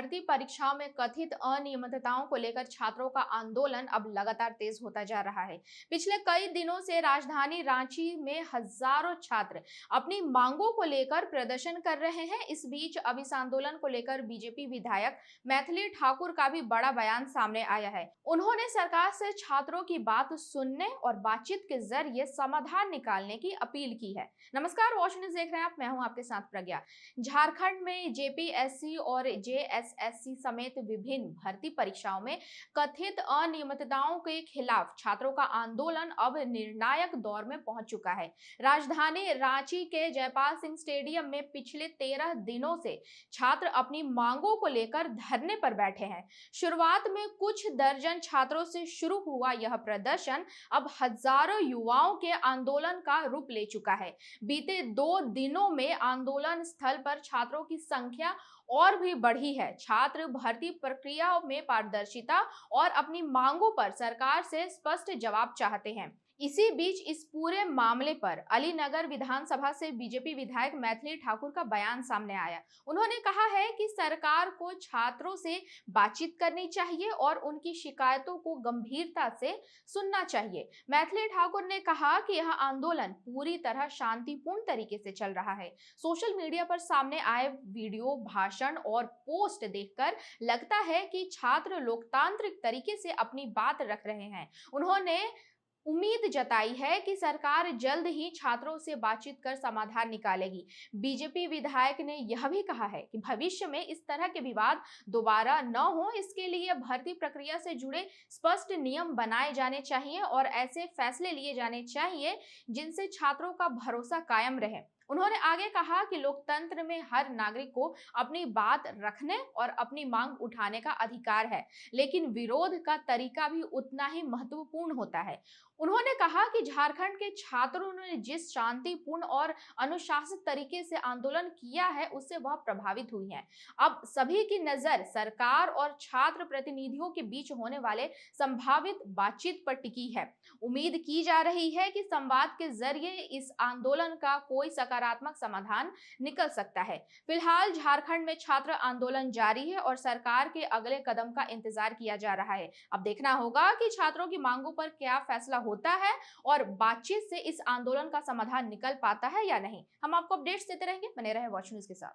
भर्ती परीक्षाओं में कथित अनियमितताओं को लेकर छात्रों का आंदोलन अब लगातार तेज होता जा रहा है। पिछले कई दिनों से राजधानी रांची में हजारों छात्र अपनी मांगों को लेकर प्रदर्शन कर रहे हैं। इस बीच अब इस आंदोलन को लेकर बीजेपी विधायक मैथिली ठाकुर का भी बड़ा बयान सामने आया है। उन्होंने सरकार से छात्रों की बात सुनने और बातचीत के जरिए समाधान निकालने की अपील की है। नमस्कार, वॉच न्यूज़ देख रहे हैं आप, मैं हूं आपके साथ प्रज्ञा। झारखंड में जेपीएससी और जेएसएससी समेत विभिन्न भर्ती परीक्षाओं में कथित अनियमितताओं के खिलाफ छात्रों का आंदोलन अब निर्णायक दौर में पहुंच चुका है। राजधानी रांची के जयपाल सिंह स्टेडियम में पिछले 13 दिनों से छात्र अपनी मांगों को लेकर धरने पर बैठे हैं। शुरुआत में कुछ दर्जन छात्रों से शुरू हुआ यह प्रदर्शन अब हजारों युवाओं के आंदोलन का रूप ले चुका है। बीते 2 दिनों में आंदोलन स्थल पर छात्रों की संख्या और भी बढ़ी है। छात्र भर्ती प्रक्रिया में पारदर्शिता और अपनी मांगों पर सरकार से स्पष्ट जवाब चाहते हैं। इसी बीच इस पूरे मामले पर अलीनगर विधानसभा से बीजेपी विधायक मैथिली ठाकुर का बयान सामने आया। उन्होंने कहा है कि सरकार को छात्रों से बातचीत करनी चाहिए और उनकी शिकायतों को गंभीरता से सुनना चाहिए। मैथिली ठाकुर ने कहा कि यह आंदोलन पूरी तरह शांतिपूर्ण तरीके से चल रहा है। सोशल मीडिया पर सामने आए वीडियो, भाषण और पोस्ट देखकर लगता है कि छात्र लोकतांत्रिक तरीके से अपनी बात रख रहे हैं। उन्होंने उम्मीद जताई है कि सरकार जल्द ही छात्रों से बातचीत कर समाधान निकालेगी। बीजेपी विधायक ने यह भी कहा है कि भविष्य में इस तरह के विवाद दोबारा न हो, इसके लिए भर्ती प्रक्रिया से जुड़े स्पष्ट नियम बनाए जाने चाहिए और ऐसे फैसले लिए जाने चाहिए जिनसे छात्रों का भरोसा कायम रहे। उन्होंने आगे कहा कि लोकतंत्र में हर नागरिक को अपनी बात रखने और अपनी मांग उठाने का अधिकार है, लेकिन विरोध का तरीका भी उतना ही महत्वपूर्ण होता है। उन्होंने कहा कि झारखंड के छात्रों ने जिस शांतिपूर्ण और अनुशासित तरीके से आंदोलन किया है, उससे वह प्रभावित हुई हैं। अब सभी की नजर सरकार और छात्र प्रतिनिधियों के बीच होने वाले संभावित बातचीत पर टिकी है। उम्मीद की जा रही है कि संवाद के जरिए इस आंदोलन का कोई सकारात्मक समाधान निकल सकता है। फिलहाल झारखंड में छात्र आंदोलन जारी है और सरकार के अगले कदम का इंतजार किया जा रहा है। अब देखना होगा कि छात्रों की मांगों पर क्या फैसला होता है और बातचीत से इस आंदोलन का समाधान निकल पाता है या नहीं। हम आपको अपडेट्स देते रहेंगे, बने रहे वॉच न्यूज़ के साथ।